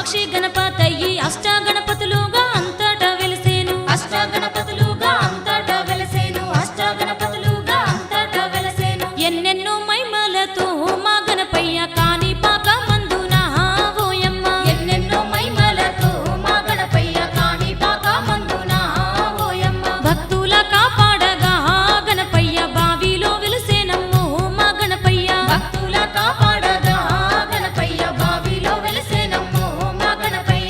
సాక్షి గణపతయ్యి అష్టగణపతులుగా అంతటా వెలిసేను అష్టగణపతులుగా అంతటా వెలిసేను అష్టగణపతులుగా అంతటా వెలిసేను ఎన్నెన్నో మహిమలతో మా గణపయ్య కాని పాక మందున ఓయమ్మ ఎన్నెన్నో మహిమలతో మా గణపయ్య కాని పాక మందున ఓయమ్మ భక్తుల కాపాడగా గణపయ్య బావిలో వెలిసేనమ్మో మా గణపయ్య భక్తుల కాపాడగా గణపయ్య బావిలో వెలిసేనమ్మో మా గణపయ్య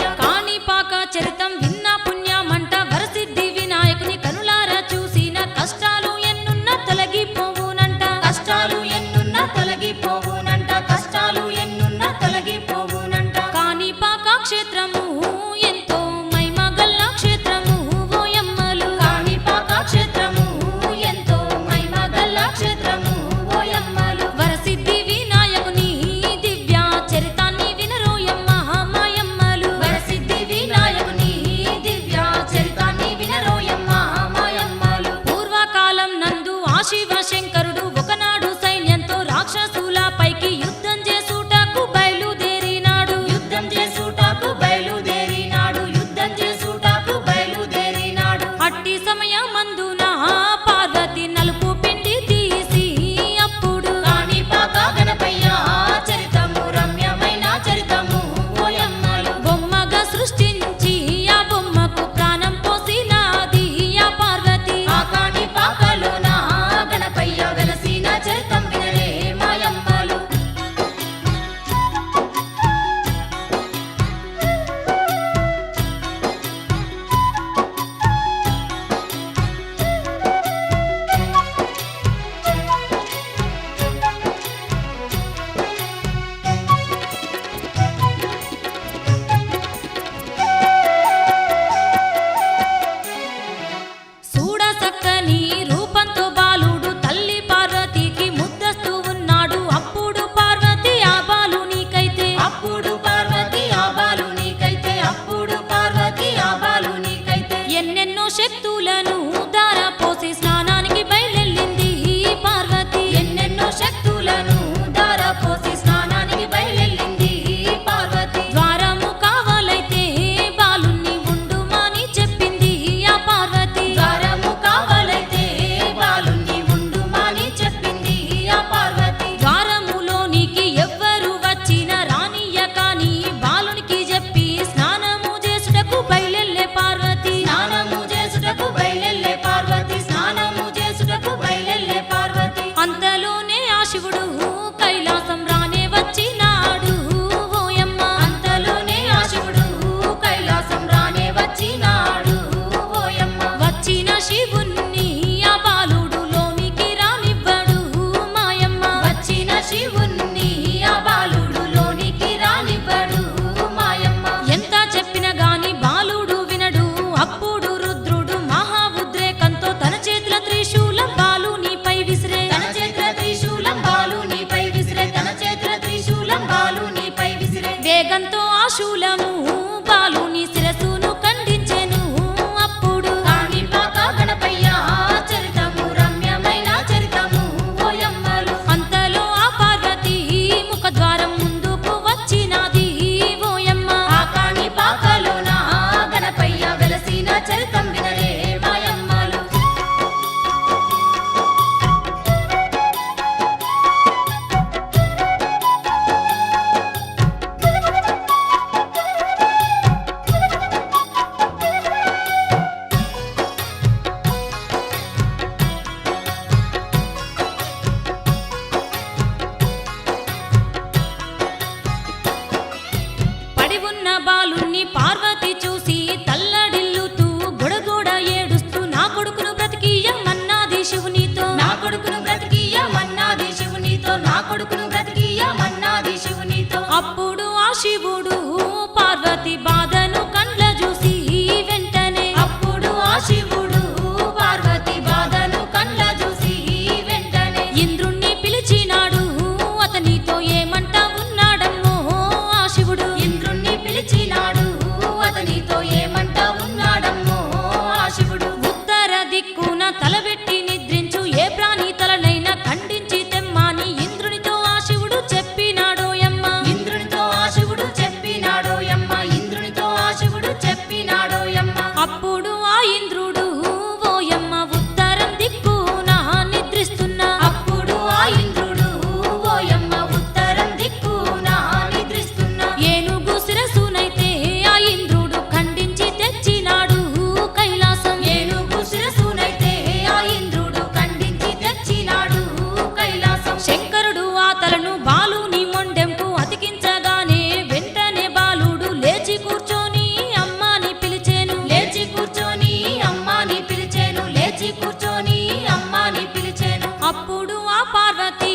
పాలను బాలుని మొండెంకు అతికించగానే వెంటనే బాలుడు లేచి కూర్చొని అమ్మాని పిలిచేను. లేచి కూర్చొని అమ్మాని పిలిచేను. లేచి కూర్చొని అమ్మాని పిలిచేను. అప్పుడు ఆ పార్వతి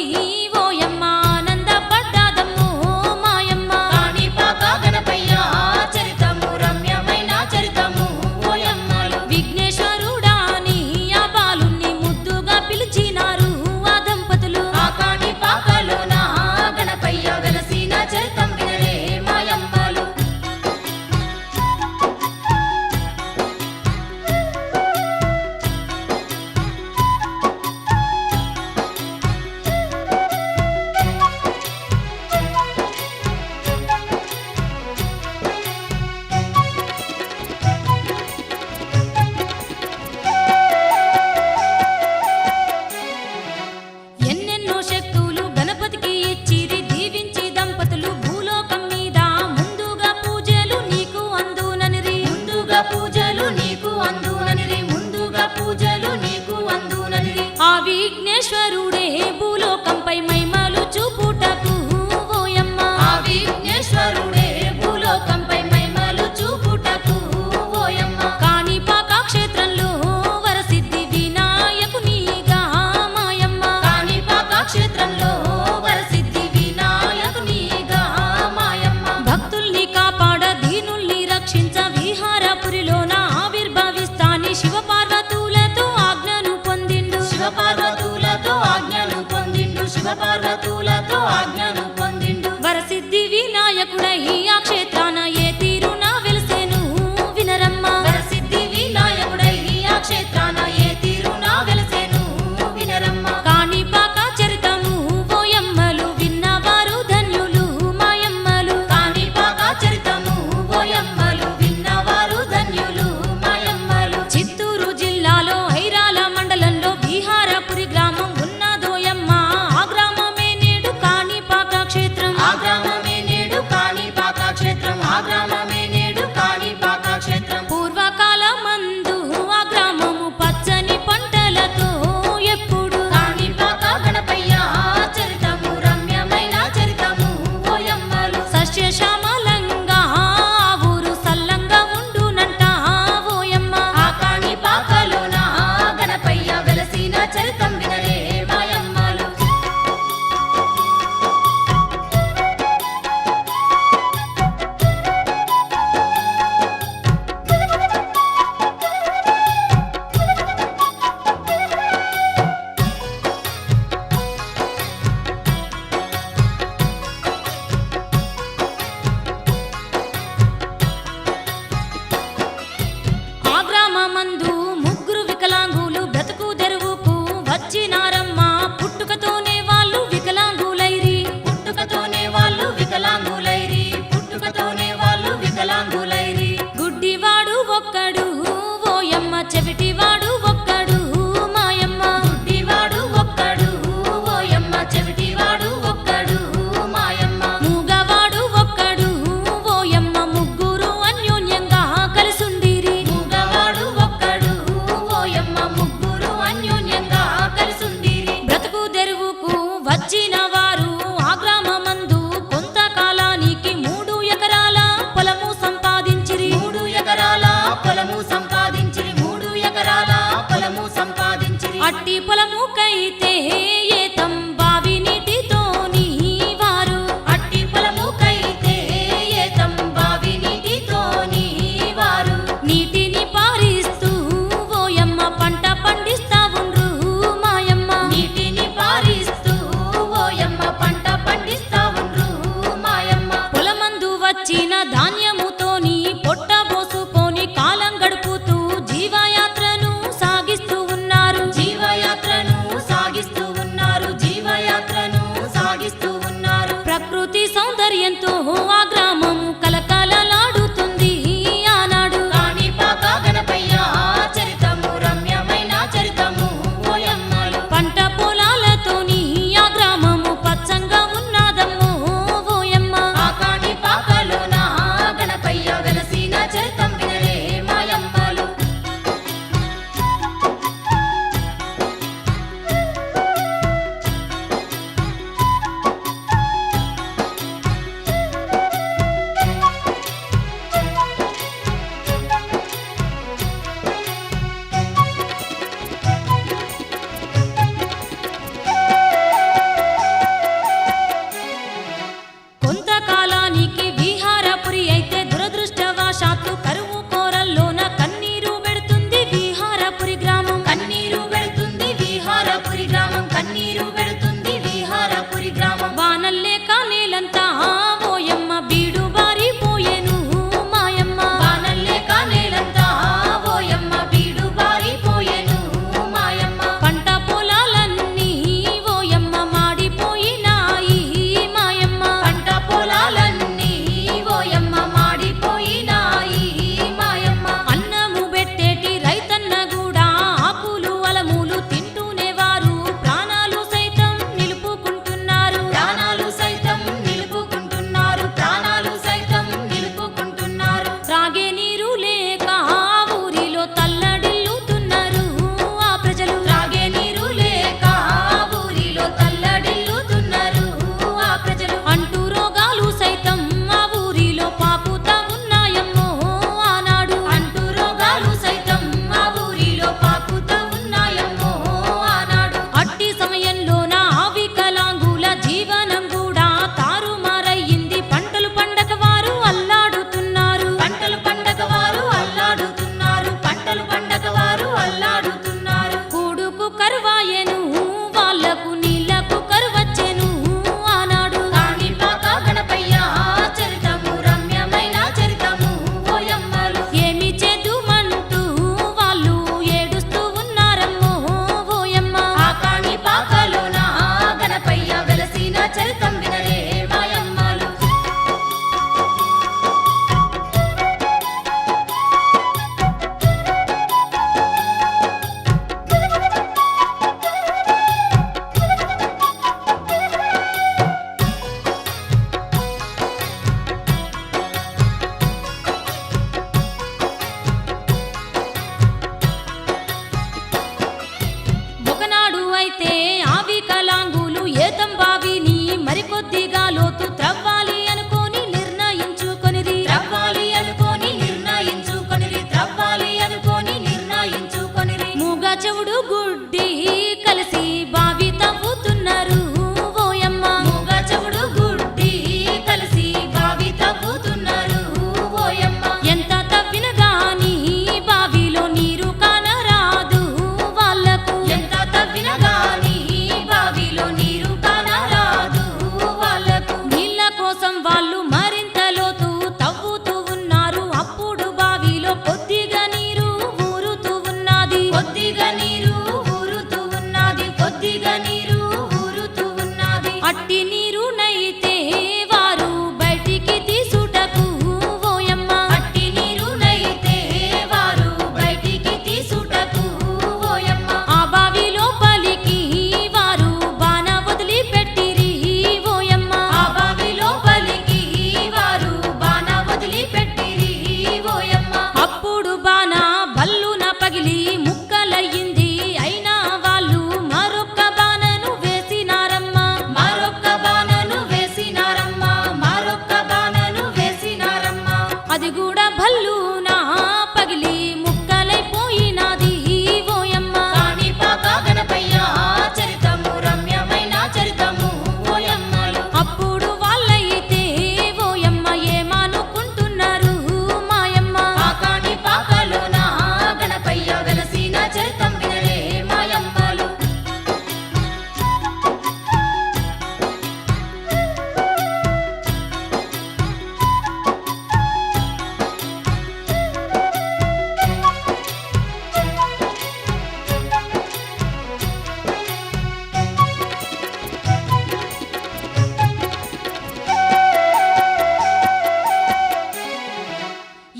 ఓయమ్మ ఆనందపడ్డాదమ్మో మాయమ్మ. కాణిపాక గణపయ్య చరితము రమ్యమైన చరితము ఓయమ్మలు. విఘ్నేశ్వరుడా అని ఆ బాలుణ్ణి ముద్దుగా పిలిచినారు ఆ దంపతులు. ఆ కాణిపాకలోన గణపయ్య వెలసిన చరితం వినలే మాయమ్మలు. ఎన్నెన్నో శక్తులు గణపతికి ఇచ్చిరి దీవించి దంపతులు భూలోకం మీద ముందుగా పూజలు నీకు అందుననిరి. ముందుగా పూజలు నీకు అందుననిరి. ముందుగా పూజలు నీకు అందుననిరి. ఆ విఘ్నేశ్వరుడే భూలోకంపై మహిమలు చూపుటకు ఓయమ్మ. ఆ విఘ్నేశ్వరుడే భూలోకంపై మహిమలు చూపుటకు ఓయమ్మ. కాణిపాక క్షేత్రంలో వరసిద్ధి వినాయకునిగా మాయమ్మ. కాణిపాక క్షేత్రంలో వరసిద్ధి వినాయకునిగా మాయమ్మ. భక్తుల్ని కాపాడ దీనుల్ని రక్షించ విహారపురిలోన ఆవిర్భవిస్తాని శివపార్వతులతో ఆజ్ఞను పొందిండు. శివపార్వతులతో ఆజ్ఞను పొందిండు. శివపార్వతులతో ఆజ్ఞను పొందిండు. వరసిద్ధి వినాయకుడై ఆ క్షేత్రాన ఏ తీరున వెలిసేను వినరమ్మ. వరసిద్ధి వినాయకుడై ఆ క్షేత్రాన ఏ తీరున వెలిసేను వినరమ్మ. కాణిపాక చరితము ఓయమ్మలు విన్నవారు ధన్యులు మాయమ్మలు. కాణిపాక చరితము ఓయమ్మలు విన్నవారు ధన్యులు మాయమ్మలు. చిత్తూరు జిల్లాలో ఐరాల మండలంలో విహారపురి గ్రామం ఉన్నదోయమ్మ. ఆ గ్రామమే నేడు కాణిపాక క్షేత్రం. ఆ గ్రామమే నేడు కాణిపాక క్షేత్రం. ఆ గ్రామమే నేడు కాణిపాక క్షేత్రం. పూర్వకాలమందు ఆ గ్రామము పచ్చని పంటలతో ఎప్పుడు కాణిపాక గణపయ్య చరితము రమ్యమైన చరితము ఓయమ్మలు. సస్యశ్యామలంగా ఆ ఊరు సల్లంగా ఉండునంట ఓయమ్మ. ఆ కాణిపాకలోన గణపయ్య వెలసిన చరితం వినలే మాయమ్మలు. ఆ గ్రామమందు ముగ్గురు వికలాంగులు బ్రతుకు తెరువుకు వచ్చినారమ్మ. పుట్టుకతోనే వాళ్ళు వికలాంగులైరి. పుట్టుకతోనే వాళ్ళు వికలాంగులైరి. పుట్టుకతోనే వాళ్ళు వికలాంగులైరి. గుడ్డివాడు ఒక్కడు ఓయమ్మ. చెవిటివాడు ఒక్కడు మాయమ్మ. గుడ్డివాడు ఒక్కడు ఓయమ్మ. చెవిటివాడు ఒక్కడు మాయమ్మ. మూగవాడు ఒక్కడు ఓయమ్మ. ముగ్గురు అన్యోన్యంగా కలిసుండిరి. మూగవాడు ఒక్కడు ఓయమ్మ. ముగ్గురు అన్యోన్యంగా కలిసుండిరి. బ్రతుకు తెరువుకు వచ్చిన వారు ఆ గ్రామమందు కొంతకాలానికి 3 ఎకరాల పొలము సంపాదించిరి. 3 ఎకరాల పొలము సంపాదించిరి. 3 ఎకరాల పొలము సంపాదించిరి. అట్టి పొలముకైతే ఏతం బావి నీటితోని వారు. అట్టి పొలముకైతే ఏతం బావి నీటితోని వారు. నీటిని పారిస్తూ ఓయమ్మ పంట పండిస్తా ఉండ్రు మాయమ్మ. నీటిని పారిస్తూ ఓయమ్మ పంట పండిస్తా ఉండ్రు మాయమ్మ. పొలమందు వచ్చిన ధాన్యముతోని పొట్ట పోసుకొని కాలం గడుపుతూ జీవయాత్రను సాగిస్తూ ఉన్నారు. జీవయాత్రను సాగిస్తూ ఉన్నారు. జీవయాత్రను సాగిస్తూ ఉన్నారు. ప్రకృతి సౌందర్యంతో ఆ గ్రామము కలకలలాడుతుంది ఆనాడు. కాణిపాక గణపయ్య చరితము రమ్యమైన చరితము ఓయమ్మలు. పంట పొలాలతోని ఆ గ్రామము పచ్చంగా ఉన్నదమ్మో ఓయమ్మ. ఆ కాణిపాకలోన గణపయ్య వెలసిన చరితం వినలే మాయమ్మలు. లోతు త్రవ్వాలి అనుకోని నిర్ణయించుకొనిరి త్రవ్వాలి అనుకోని నిర్ణయించుకొనిరి త్రవ్వాలి అనుకోని నిర్ణయించుకొనిరి మూగ చెవుడు గుడ్డి కలిసి బావి తవ్వుతున్నారు ఓయమ్మ మూగ చెవుడు గుడ్డి కలిసి బావి తవ్వుతున్నారు ఓయమ్మ ఎంత తవ్విన గాని బావిలో నీరు కానరాదు వాళ్ళకు ఎంత తవ్విన గాని బావిలో నీరు కానరాదు వాళ్ళకు నీళ్ళ కోసం వాళ్ళు మరింత లోతు తవ్వుతూ ఉన్నారు అప్పుడు బావిలో కొద్దిగా నీరు ఊరుతూ ఉన్నది కొద్దిగా నీరు ఊరుతూ ఉన్నది కొద్దిగా నీరు ఊరుతూ ఉన్నది అట్టి నీరునైతే వారు బయటికి తీసుటకు ఓయమ్మ అట్టి నీరునైతే వారు బయటికి తీసుటకు ఓయమ్మ ఆ బావి లోపలికి వారు బాణ వదిలి పెట్టిరి ఓయమ్మ ఆ బావి లోపలికి వారు బాణ వదిలి పెట్టిరి ఓయమ్మ అప్పుడు బాణ బల్లున పగిలి ముక్కలయ్యింది అయినా వాళ్ళు మరొక్క బాణను వేసినారమ్మ మరొక్క బాణను వేసినారమ్మ మరొక్క బాణను వేసినారమ్మ అది కూడా భల్లున పగిలి ముక్కలైపోయినది ఓయమ్మ కాణిపాక గణపయ్య చరితము రమ్యమైన చరితము ఓయమ్మలు అప్పుడు వాళ్ళైతే ఓయమ్మ ఏమనుకుంటున్నారు మాయమ్మ ఆ కాణిపాకలోన గణపయ్య వెలసిన చరితం వినలే మాయమ్మలు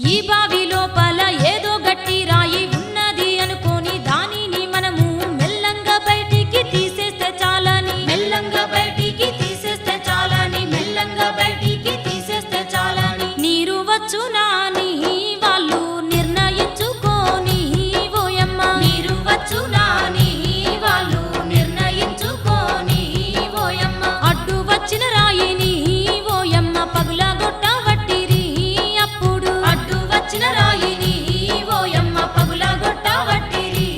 ఈ బావి లోపల ఏదో గట్టి రాయి ఉన్నది అనుకోని దానిని మనము మెల్లంగా బయటికి తీసేస్తే చాలని మెల్లంగా బయటికి తీసేస్తే చాలని మెల్లంగా బయటికి తీసేస్తే చాలని నీరు వచ్చునాని వాళ్ళు నిర్ణయించుకోని ఓయమ్మ నీరు వచ్చునాని వాళ్ళు నిర్ణయించుకోని ఓయమ్మ అడ్డు వచ్చిన రాయిని ఓయమ్మ పగులగొట్టవట్టిరి అప్పుడు అడ్డు వచ్చిన రాయిని ఓయమ్మ పగులగొట్టవట్టిరి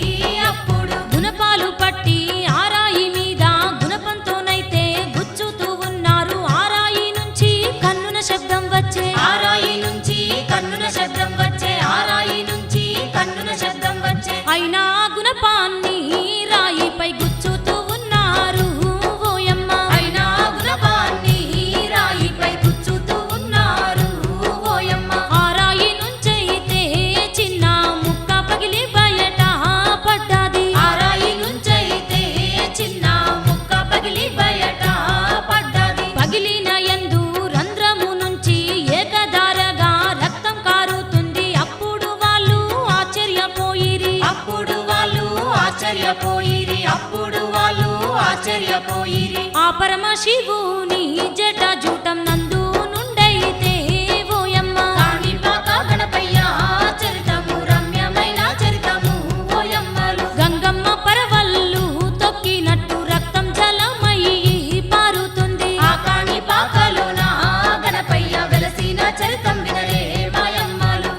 అప్పుడు గుణపాలు పట్టి ఆ రాయి మీద గుణపంతోనైతే గుచ్చుతూ ఉన్నారు ఆ రాయి నుంచి కన్నున శబ్దం వచ్చే ఆ రాయి నుంచి కన్నున శబ్దం వచ్చే ఆ రాయి నుంచి కన్నున శబ్దం వచ్చే అయినా ఆ గుణపాన్ని రాయిపై గుచ్చుతూ ఉన్నారు ఓయమ్మ అయినా ఆ గుణపాన్ని రాయిపై గుచ్చుతూ ఉన్నారు ఓయమ్మ ఆ రాయి నుంచైతే చిన్న ముక్క పగిలి బయట పడ్డది ఆ రాయి నుంచైతే చిన్న ముక్క పగిలి బయట పడ్డది పగిలిన యందు రంధ్రము నుంచి ఏకధారగా రక్తం కారుతుంది అప్పుడు వాళ్ళు ఆశ్చర్యపోయిరి అప్పుడు వాళ్ళు ఆశ్చర్యపోయిరి అప్పుడు వాళ్ళు ఆశ్చర్యపోయిరి ఆ పరమశివుని జటాజూటం నందు నుండైతే ఓయమ్మ కాణిపాక గణపయ్య చరితము రమ్యమైన చరితము ఓయమ్మలు గంగమ్మ పరవళ్ళు తొక్కినట్టు రక్తం జలమయ్యి పారుతుంది ఆ కాణిపాకలోన గణపయ్య వెలసిన చరితం వినలే మాయమ్మలు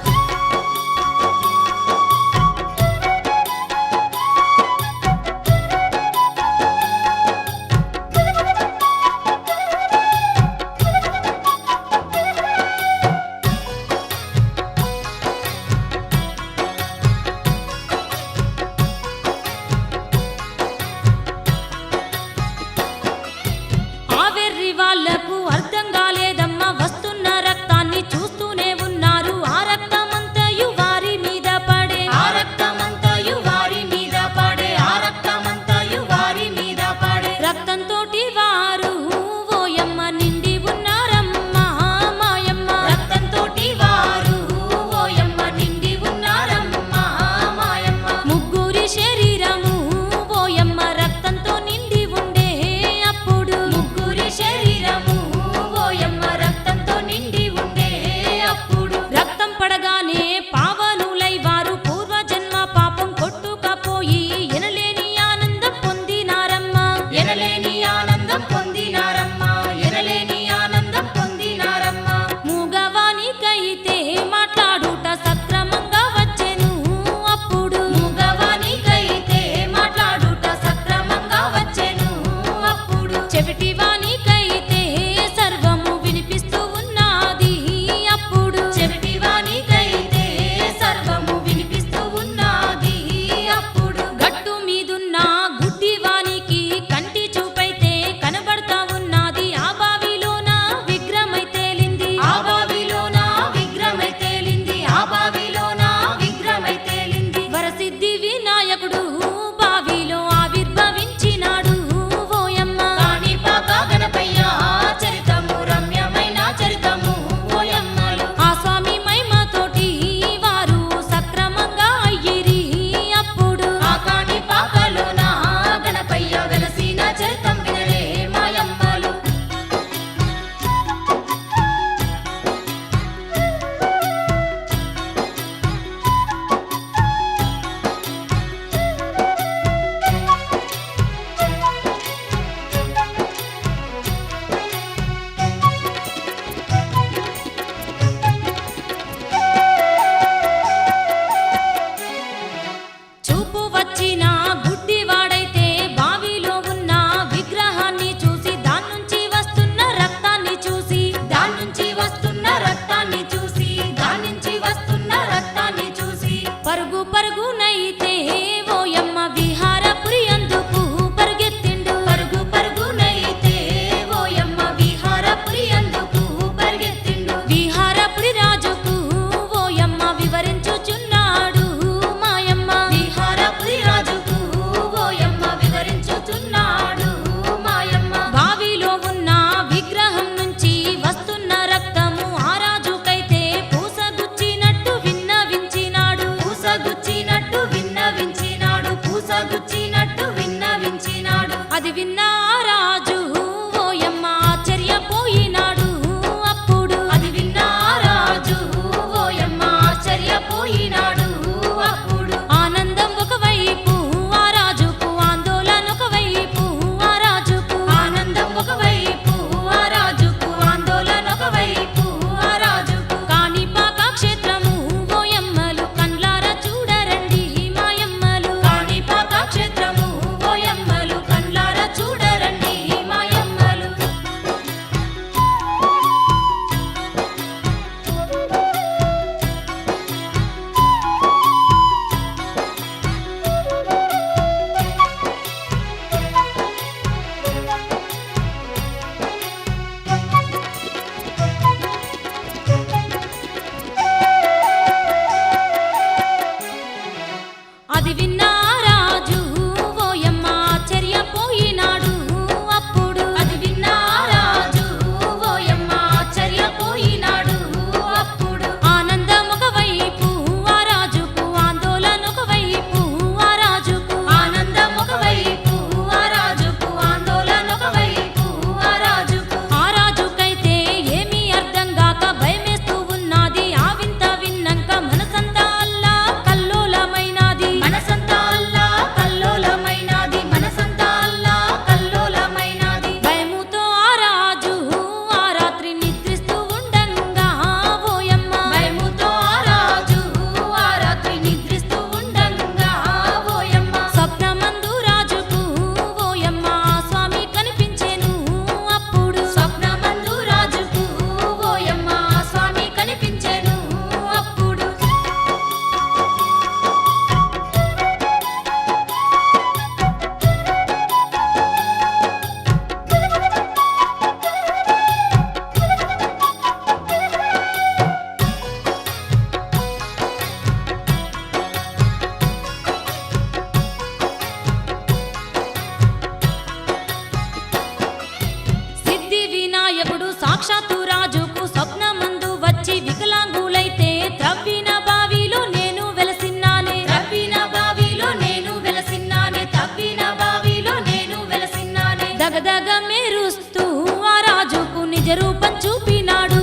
సాక్షాత్తు రాజుకు స్వప్నమందు వచ్చి వికలాంగులైతే త్రవ్విన బావిలో నేను వెలసిన్నానే త్రవ్విన బావిలో నేను వెలసిన్నానే తవ్విన బావిలో నేను వెలసిన్నానే దగదగ మెరుస్తూ ఆ రాజుకు నిజ రూపం చూపినాడు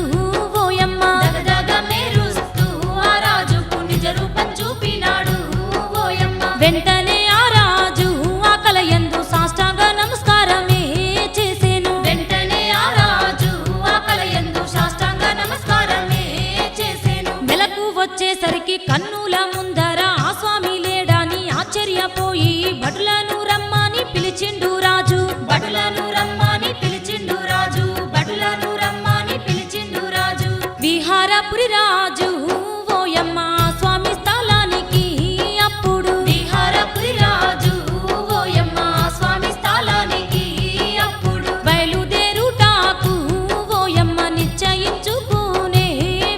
ఓయమ్మ దగదగ మెరుస్తూ ఆ రాజుకు నిజ రూపం చూపినాడు ఓయమ్మ వెంటనే ఆ రాజు ఆ కలయందు సాష్టాంగ నమస్కారమే చేసెను వెంటనే ఆ రాజు ఆ కలయందు సాష్టాంగ నమస్కారమే చేసెను మెలకు వచ్చేసరికి కన్నుల ముందర ఆ స్వామి లేడాని ఆశ్చర్యపోయి భటులను రమ్మని పిలిచిండు రాజు భటులను రమ్మని పిలిచిండు రాజు భటులను రమ్మని పిలిచిండు రాజు విహారపురి రాజు ఓయమ్మ స్వామి స్థలానికి అప్పుడు విహారపురి రాజు ఓయమ్మ స్వామి స్థలానికి అప్పుడు బయలుదేరుటాకు ఓయమ్మ నిశ్చయించుకునే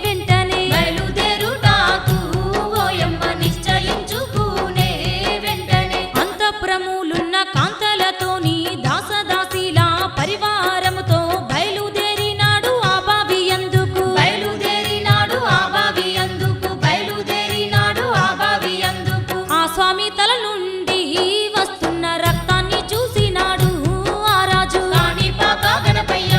వెంటనే బయలుదేరుటాకు ఓయమ్మ నిశ్చయించుకునే వెంటనే అంతఃపురములున్న కాంతలతోని దాసదాసిలా పరివారముతో బయలుదేరినాడు ఆ బావి అందుకు బయలుదేరినాడు ఆ బావి అందుకు బయలుదేరినాడు ఆ బావి అందుకు ఆ స్వామి తల నుండి వస్తున్న రక్తాన్ని చూసినాడు ఆ రాజు కాణిపాక గణపయ్య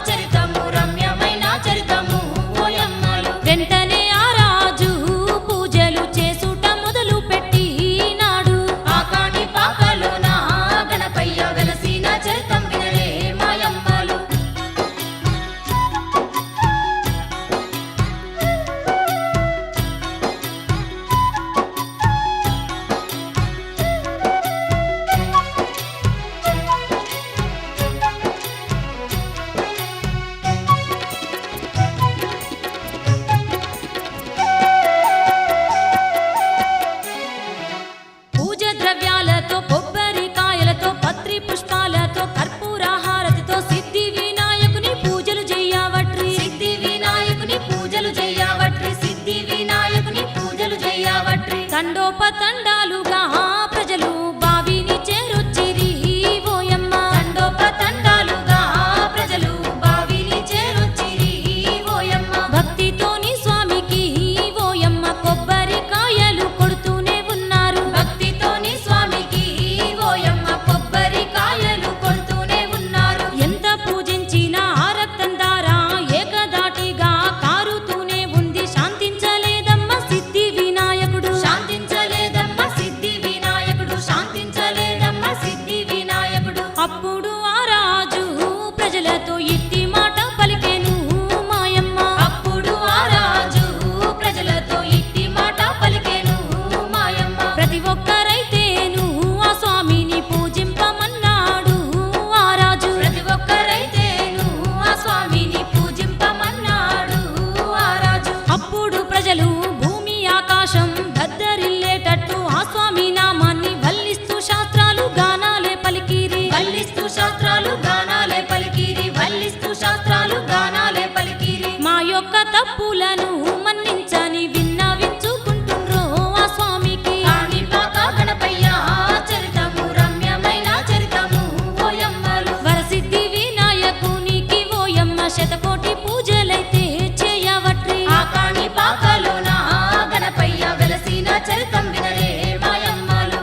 చరితము రమ్యమైన చరితము ఓయమ్మలు వెంటనే ఆ రాజు పూజలు చేసుట మొదలు పెట్టినాడు ఆ కాణిపాకలోన గణపయ్య వెలసిన చరితం వినలే మాయమ్మలు పూజ ద్రవ్యాలతో కొబ్బరికాయలతో పత్రి పుష్పాలతో కర్పూర హారతితో సిద్ధి వినాయకుని పూజలు చేయవట్రి సిద్ధి వినాయకుని పూజలు చేయవట్రి సిద్ధి వినాయకుని పూజలు చేయవట్రి తండోపతండాలుగా ప్రజలు బావిని చేరొచ్చిరి ఓయమ్మ తండోపతండాలుగా ప్రజలు బావిని చేరొచ్చిరి ఓయమ్మ భక్తితోని స్వామికి ఓయమ్మ కొబ్బరికాయలు కొడుతూనే ఉన్నారు భక్తితోని స్వామికి ఓయమ్మ కొబ్బరికాయలు కొడుతూనే ఉన్నారు ఎంత పూజించినా ఆ రక్తం దారా ఏకదాటిగా కారుతూనే ఉంది శాంతించలేదమ్మ సిద్ధి వినాయకుడు శాంతించలేదమ్మ సిద్ధి వినాయకుడు శాంతించలేదమ్మ సిద్ధి వినాయకుడు అప్పుడు ఆ రాజు ప్రజలతో ఇట్టి మాట పలికెను మాయమ్మ అప్పుడు ఆ రాజు ప్రజలతో ఇట్టి మాట పలికెను మాయమ్మ ప్రతి ఒక్కరైతేను ఆ స్వామిని పూజింపమన్నాడు ఆ రాజు ప్రతి ఒక్కరైతేను ఆ స్వామిని పూజింపమన్నాడు ఆ రాజు అప్పుడు ప్రజలు భూమి ఆకాశం దద్దరిల్లేటట్టు ఆ స్వామి నామాన్ని వల్లిస్తూ శాస్త్రాలు గానాలే పలికిరి వల్లిస్తూ శాస్త్రాలు గానాలే పలికిరి వల్లిస్తూ శాస్త్రాలు గానాలే పలికిరి మా యొక్క తప్పులను మన్నించని విన్నవించుకుంటుండ్రో ఆ స్వామికి కాణిపాక గణపయ్య చరితము రమ్యమైన చరితము ఓయమ్మలు వరసిద్ధి వినాయకునికి ఓయమ్మ శతకోటి పూజలైతే చేయవట్రి ఆ కాణిపాకలోన గణపయ్య వెలసిన చరితం వినలే మాయమ్మలు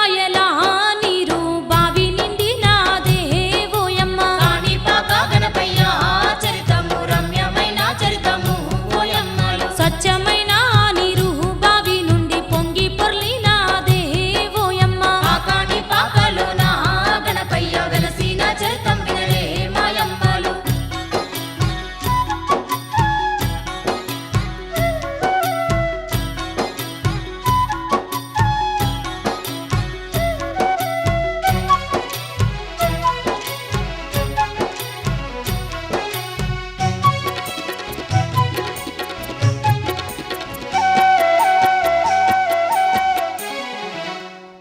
కాయల నీరు బావి నిండినాదే ఓయమ్మ కాణిపాక గణపయ్య చరితము రమ్యమైన చరితము ఓయమ్మలు స్వచ్ఛమైన నీరు బావి నుండి పొంగి పొర్లినాదే ఓయమ్మ ఆ కాణిపాకలోన గణపయ్య వెలసిన చరితం వినరే మాయమ్మలు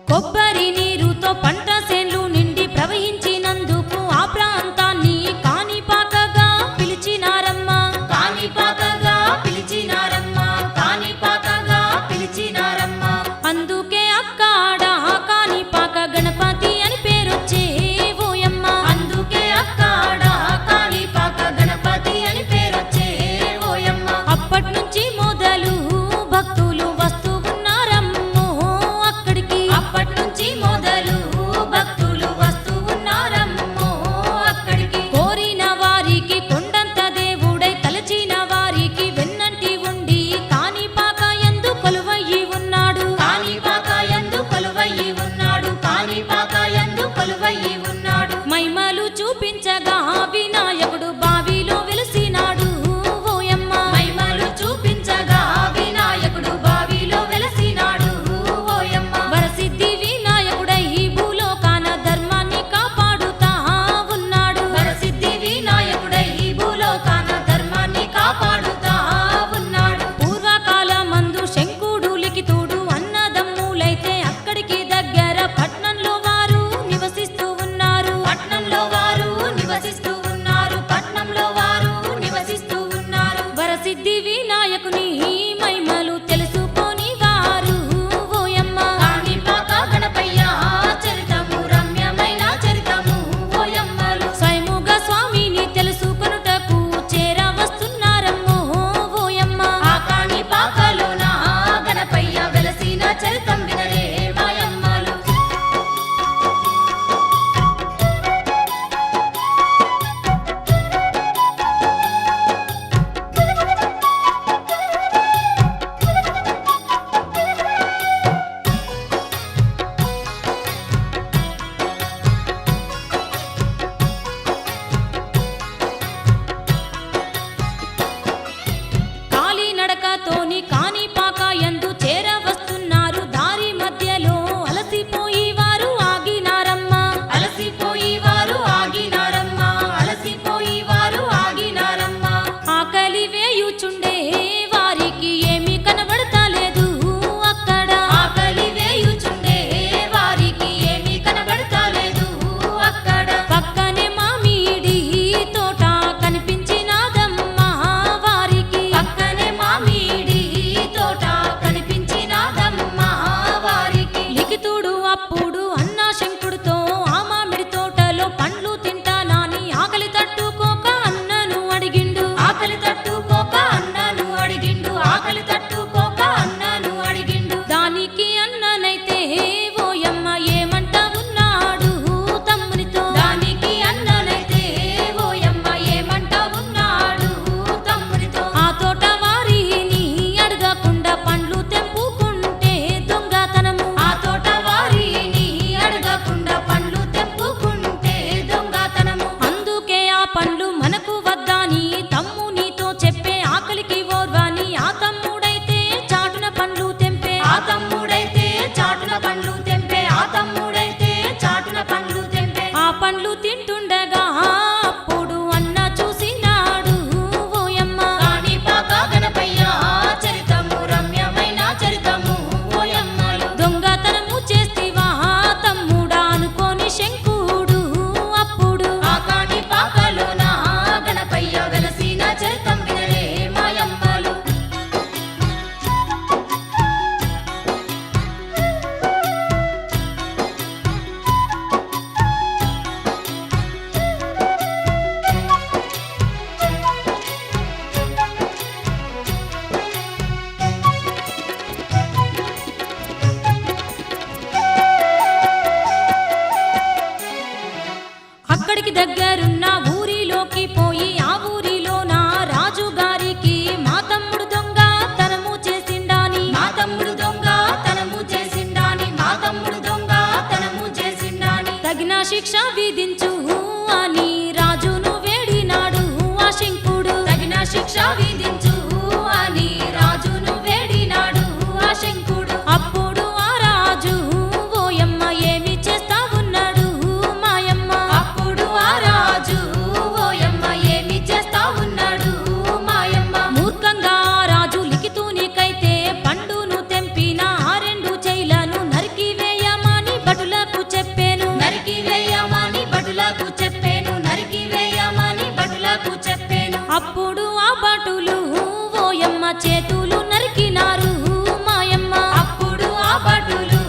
కొబ్బరి నీరుతో పంట సేన్లు నిండి ప్రవహించినందుకు ఆ ప్రాంతాన్ని కాణిపాకగా పిలిచినారమ్మ కాణిపాకగా పిలిచినారమ్మ కాణిపాకగా పిలిచినారమ్మ అందుకే అక్కడ కాణిపాక గణపతి అని పేరొచ్చే ఓయమ్మ అందుకే అక్కడ కాణిపాక గణపతి అని పేరొచ్చే ఓయమ్మ అప్పట్నుంచి మొదలు భక్తులు వస్తూ ఉన్నారమ్మో అక్కడికి అప్పట్నుంచి మొదలు భక్తులు వస్తూ ఉన్నారమ్మో అక్కడికి కోరిన వారికి కొండంత దేవుడై తలచిన వారికి వెన్నంటి ఉండి కాణిపాక యందు కొలువయ్యి ఉన్నాడు కాణిపాక యందు కొలువయ్యి ఉన్నాడు కాణిపాక యందు కొలువయ్యి ఉన్నాడు మైమలు చూపించగా వినాయకుడు బావిలో వెలిసినాడు ఓయమ్మ మహిమలు చూపించగా వినాయకుడు బావిలో వెలసినాడు ఓయమ్మ వరసిద్ధి వినాయకుడై భూలోకాన ధర్మాన్ని కాపాడుతా ఉన్నాడు వరసిద్ధి వినాయకుడై భూలోకాన ధర్మాన్ని కాపాడుతా ఉన్నాడు పూర్వకాలమందు శంకుడు లిఖితుడు అన్నదమ్ములైతే అక్కడికి దగ్గర పట్నంలో వారు నివసిస్తూ ఉన్నారు పట్నంలో వారు నివసిస్తూ ఉన్నారు పట్నంలో వారు నివసిస్తూ ఉన్నారు వరసిద్ధి వినాయకుని మహిమలు తెలుసుకొని వారు ఓయమ్మ కాణిపాక గణపయ్య చరితము రమ్యమైన చరితము ఓయమ్మలు స్వయముగా స్వామిని తెలుసుకొనుటకు చేరవస్తున్నారమ్మో ఓయమ్మ ఆ కాణిపాకలోన గణపయ్య వెలసిన చరితం వినరే మాయమ్మలు కాలినడకతోని కాణిపాక యందు చేరవస్తున్నారు దారి మధ్యలో అలసిపోయి వారు ఆగినారమ్మ అలసిపోయి వారు ఆగినారమ్మ అలసిపోయి వారు ఆగినారమ్మ ఆకలి వేయుచుండే వారికి ఏమీ కనబడతలేదు అక్కడ ఆకలి వేయుచుండే వారికి ఏమీ కనబడతలేదు అక్కడ పక్కనే మామిడి తోట కనిపించినాదమ్మా వారికి పక్కనే మామిడి తోట కనిపించినాదమ్మ వారికి లిఖితుడు అప్పుడు అన్నా శంకుడితో ఆ మామిడి తోటలో పండ్లు తింటానాని ఆకలి తట్టుకోక అన్నను అడిగిండు ఆకలి తట్టుకోక అన్నను అడిగిండు ఆకలి తట్టుకోక అన్నను అడిగిండు దానికి అన్ననైతే ఓయమ్మ ఏమంట ఉన్నాడు తమ్మునితో దానికి అన్ననైతే ఓయమ్మ ఏమంటా ఉన్నాడు తమ్మునితో ఆ తోట వారిని అడగకుండా పండ్లు తెంపుకుంటే దొంగతనము ఆ తోట వారిని అడగకుండా పండ్లు తెంపుకుంటే దొంగతనము అందుకే ఆ పండ్లు మనకు వద్దని తమ్మునితో చెప్పే ఆకలికి ఓర్వాని ఆ తమ్ముడైతే చాటున పండ్లు తెంపే ఆ తమ్ముడైతే చాటున పండ్లు తెంపే ఆ తమ్ముడైతే చాటున పండ్లు తెంపే ఆ పండ్లు తింటుండగా అప్పుడు అన్న చూసినాడు ఓయమ్మ కాణిపాక గణపయ్య చరితము రమ్యమైన చరితము ఓయమ్మలు దొంగతనము చేస్తివా తమ్ముడా అనుకోని శంకుడు అప్పుడు ఆ కాణిపాకలోన గణపయ్య వెలసిన చరితం వినరే మాయమ్మలు దగ్గరున్న ఊరిలోకి పోయి ఆ ఊరిలోన రాజుగారికి మా తమ్ముడు దొంగ తనము చేసిండాని మా తమ్ముడు దొంగ తనము చేసిండాని మా తమ్ముడు దొంగ తనము చేసిండాని తగిన శిక్ష విధించు అని రాజును వేడినాడు ఆ శంకుడు తగిన శిక్ష విధించు అని రాజును వేడినాడు ఆ శంకుడు అప్పుడు ఆ రాజు ఓయమ్మ ఏమి చేస్తా ఉన్నాడు మాయమ్మ అప్పుడు ఆ రాజు ఓయమ్మ ఏమి చేస్తా ఉన్నాడు మాయమ్మ మూర్ఖంగా రాజు లిఖితూనికైతే పండును తెంపిన ఆ రెండు చెయ్లను నరికి వేయమని భటులకు చెప్పాను నరికి వేయమని భటులకు చెప్పాను నరికి వేయమని భటులకు చెప్పాను అప్పుడు ఆ భటులు ఓయమ్మ చేతులు నరికినారు మాయమ్మ అప్పుడు ఆ భటులు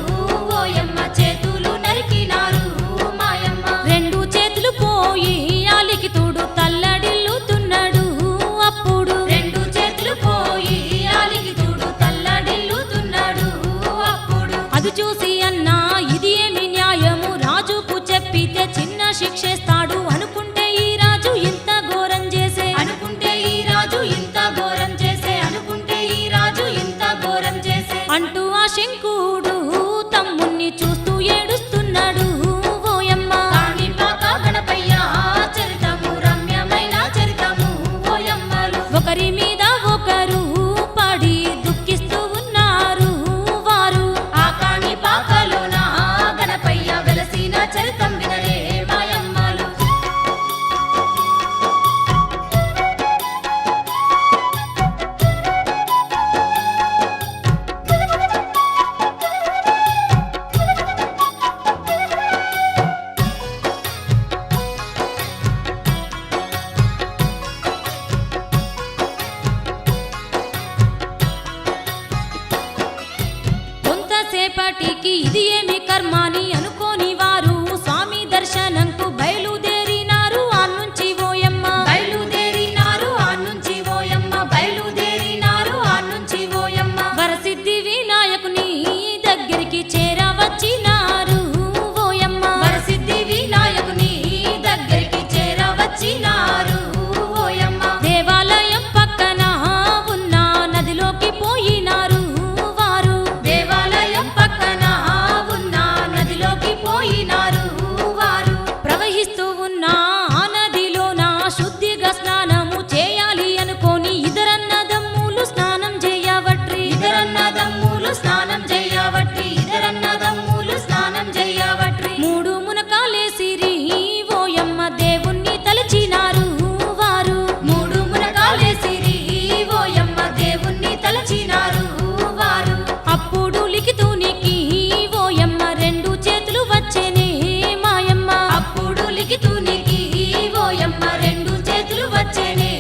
ఓయమ్మ చేతులు నరికినారు మాయమ్మ రెండు చేతులు పోయి ఆ లిఖితుడు తల్లడిల్లుతున్నాడు అప్పుడు రెండు చేతులు పోయి అలిగితుడు తల్లడిల్లుతున్నాడు అప్పుడు అది చూసి అన్నా ఇది ఏమి న్యాయము రాజుకు చెప్పితే చిన్న శిక్షేస్తాడు అనుకుంటే ఈ రాజు ఇంత ఘోరం చేసే అనుకుంటే ఈ రాజు ఇంత ఘోరం చేసే అనుకుంటే ఈ రాజు ఇంత ఘోరం చేసే అంటూ ఆ శంకుడు తమ్ముణ్ణి చూస్తూ ఏడుస్తున్నాడు ఓయమ్మ కాణిపాక గణపయ్య చరితము రమ్యమైన చరితము ఓయమ్మలు ఒకరి మీద ఒకరు పడి దుఃఖిస్తూ ఉన్నారు వారు ఆ కాణిపాకలోన గణపయ్య వెలసిన చరితం వినరే మాయమ్మలు కొంతసేపటికి ఇది ఏమి కర్మాని అనుకోని వారు స్వామి దర్శనంకు బయలుదేరినారు ఆ నుంచి ఓయమ్మ బయలుదేరినారు ఆ నుంచి ఓయమ్మ బయలుదేరినారు ఆ నుంచి ఓయమ్మ వరసిద్ధి వినాయకుని దగ్గరికి చేరవచ్చినారు ఓయమ్మ వరసిద్ధి వినాయకుని దగ్గరికి చేరవచ్చినారు ఓయమ్మ దేవాలయం పక్కన ఉన్న నదిలోకి పోయినారు వారు దేవాలయం పక్కన ఉన్న నదిలోకి పోయినారు వారు ప్రవహిస్తూ ఉన్న ఆ నదిలోన శుద్ధిగా స్నానము చేయాలి అనుకోని ఇద్దరన్నదమ్ములు స్నానం చేయవట్రి ఇద్దరన్నదమ్ములు స్నానం చేయవట్రి ఇద్దరన్నదమ్ములు స్నానం చేయవట్రి మూడు మునకాలేసిరి ఓయమ్మ దేవుణ్ణి తలచినారు వారు మూడు మునకాలేసిరి ఓయమ్మ దేవుణ్ణి తలచినారు వారు అప్పుడు లిఖితూనికి ఓయమ్మ రెండు చేతులు వచ్చేనే మాయమ్మ అప్పుడు లిఖితునికి ఓయమ్మ రెండు చేతులు వచ్చేనే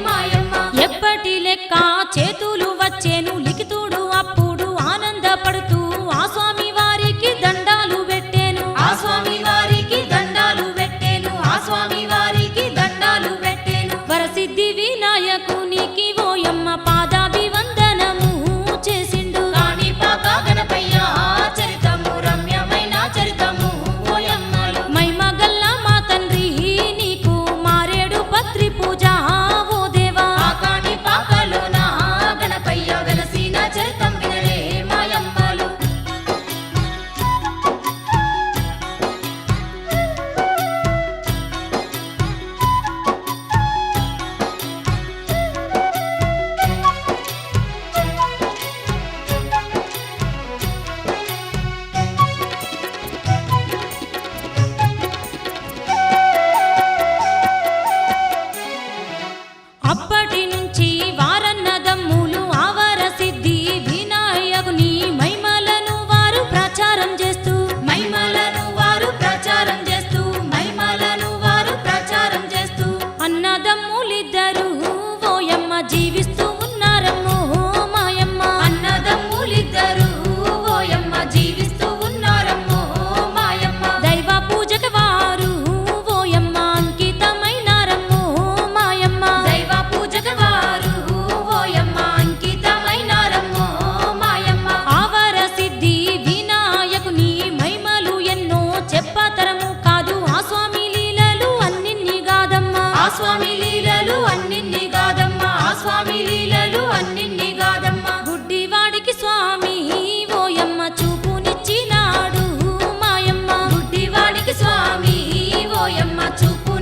మాయమ్మ ఎప్పటి లెక్క చేతులు వచ్చేను లిఖితుడు అప్పుడు ఆనందపడుతూ ఆ స్వామి వారికి దండాలు పెట్టేను ఆ స్వామి వారికి దండాలు పెట్టేను ఆ స్వామి వారికి దండాలు పెట్టేను వరసిద్ధి వినాయకునికి ఓయమ్మ పాదాభివందనము చేసిండు కాణిపాక గణపయ్య చరితము రమ్యమైన చరితము ఓయమ్మలు మైమగల్ల మా తండ్రి నీకు మారేడు పత్రి పూజ ఓ దేవా ఆ కాణిపాకలోన గణపయ్య వెలసిన చరితం వినరే మాయమ్మలు చూపు